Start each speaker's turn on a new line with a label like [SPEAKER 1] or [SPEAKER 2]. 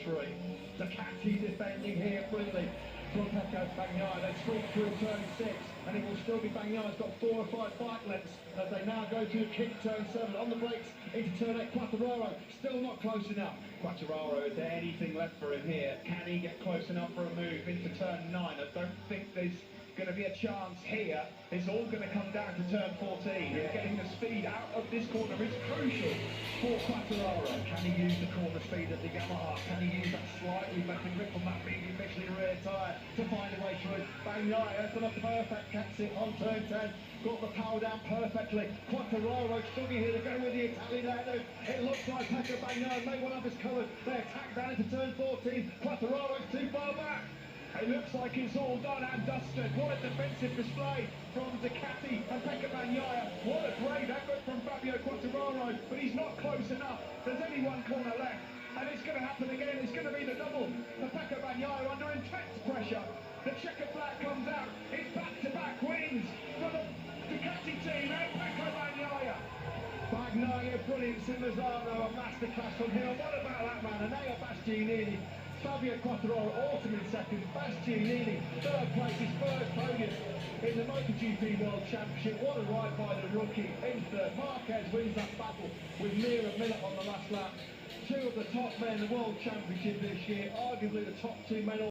[SPEAKER 1] three. Ducati defending here brilliantly from Pecco Bagnaia. They sweep through turn 6, and it will still be Bagnaia's got 4 or 5 bike lengths as they now go to kick turn 7 on the brakes into turn 8. Quartararo still not close enough. Quartararo, is there anything left for him here? Can he get close enough for a move into turn 9? I don't think there's going to be a chance here. It's all going to come down to turn 14. Yeah. Getting the speed out of this corner is crucial for Quartararo. Can he use the corner speed of the Yamaha? Can he use that slightly better grip from that medium Michelin rear tyre to find a way through? Bagnaia has done a perfect exit on turn 10. Got the power down perfectly. Quartararo struggling here to go with the Italian letters. It looks like Pecco Bagnaia may well have us covered. They attack down into turn 14. Quartararo's too far back. It looks like it's all done and dusted. What a defensive display from Ducati and Pecco Bagnaia. What a great effort from Fabio Quartararo, but he's not close enough. There's only one corner left, and it's going to happen again. It's going to be the double. The Pecco Bagnaia under intense pressure. The checker flag comes out. It's back-to-back wins for the Ducati team and Pecco Bagnaia. Bagnaia, brilliant. Lozano, a masterclass from him. What about that man? Enea Bastianini. Fabio Quartararo, autumn in second. Bastianini, third place, his first podium in the MotoGP World Championship. What a ride by the rookie in third. Marquez wins that battle with near a minute on the last lap. Two of the top men in the World Championship this year, arguably the top 2 men.